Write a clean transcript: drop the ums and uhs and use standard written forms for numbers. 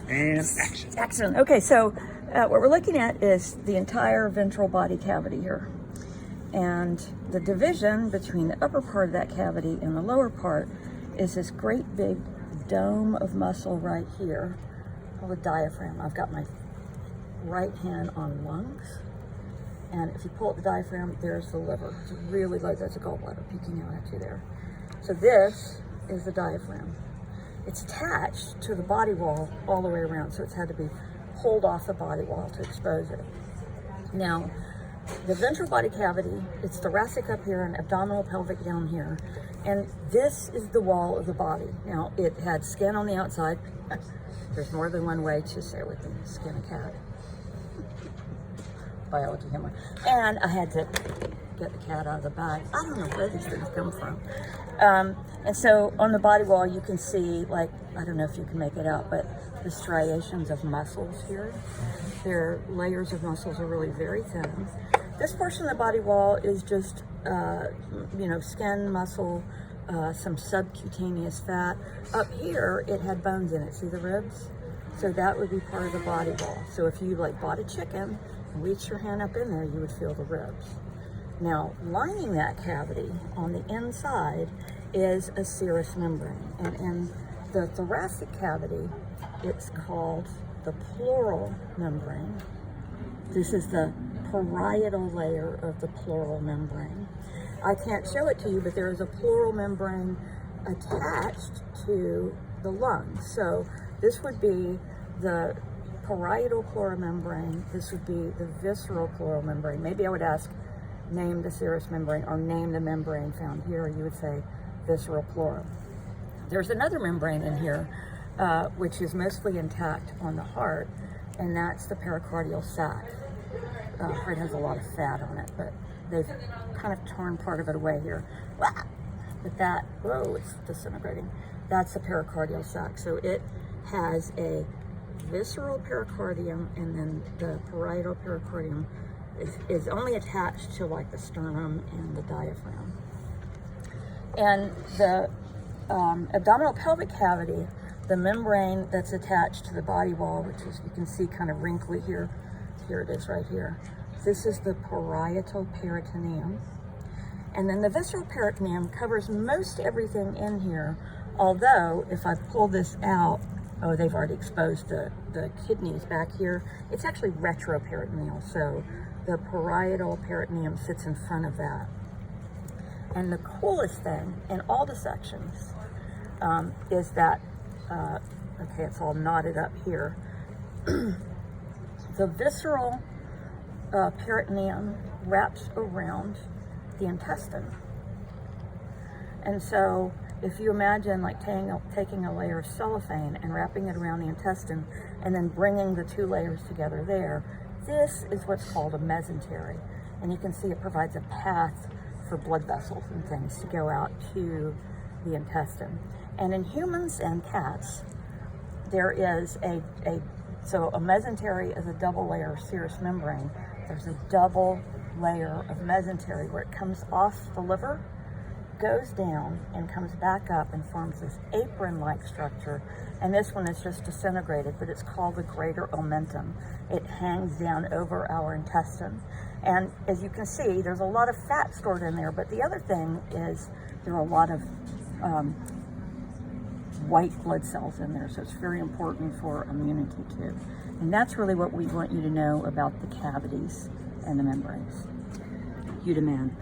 And action. Excellent. Okay, so what we're looking at is the entire ventral body cavity here. And the division between the upper part of that cavity and the lower part is this great big dome of muscle right here called the diaphragm. I've got my right hand on lungs. And if you pull up the diaphragm, there's the liver. It's really like there's a gallbladder peeking out at you there. So this is the diaphragm. It's attached to the body wall all the way around, so it's had to be pulled off the body wall to expose it. Now, the ventral body cavity, it's thoracic up here and abdominal pelvic down here. And this is the wall of the body. Now, it had skin on the outside. There's more than one way to say it with me, skin a cat. Biology humor. And I had to get the cat out of the bag. I don't know where these things come from. And so on the body wall, you can see, like, I don't know if you can make it out, but the striations of muscles here. Their layers of muscles are really very thin. This portion of the body wall is just, skin, muscle, some subcutaneous fat. Up here, it had bones in it. See the ribs? So that would be part of the body wall. So if you bought a chicken and reached your hand up in there, you would feel the ribs. Now, lining that cavity on the inside is a serous membrane. And in the thoracic cavity, it's called the pleural membrane. This is the parietal layer of the pleural membrane. I can't show it to you, but there is a pleural membrane attached to the lungs. So this would be the parietal pleural membrane. This would be the visceral pleural membrane. Maybe I would ask, name the serous membrane or name the membrane found here. You would say visceral pleural. There's another membrane in here, which is mostly intact on the heart, and that's the pericardial sac. Heart has a lot of fat on it, but they've kind of torn part of it away here. But that, whoa, it's disintegrating. That's the pericardial sac. So it has a visceral pericardium, and then the parietal pericardium is only attached to the sternum and the diaphragm. And the abdominal pelvic cavity, the membrane that's attached to the body wall, which is, you can see kind of wrinkly here. Here it is right here. This is the parietal peritoneum. And then the visceral peritoneum covers most everything in here. Although, if I pull this out, oh, they've already exposed the kidneys back here. It's actually retroperitoneal, so the parietal peritoneum sits in front of that. And the coolest thing in all the sections is that, okay, it's all knotted up here. The visceral peritoneum wraps around the intestine. And so if you imagine taking a layer of cellophane and wrapping it around the intestine and then bringing the two layers together there, this is what's called a mesentery. And you can see it provides a path for blood vessels and things to go out to the intestine. And in humans and cats, there is a mesentery is a double layer of serous membrane. There's a double layer of mesentery where it comes off the liver, goes down, and comes back up and forms this apron-like structure. And this one is just disintegrated, but it's called the greater omentum. It hangs down over our intestine. And as you can see, there's a lot of fat stored in there, but the other thing is there are a lot of white blood cells in there, so it's very important for immunity too. And that's really what we want you to know about the cavities and the membranes. You demand.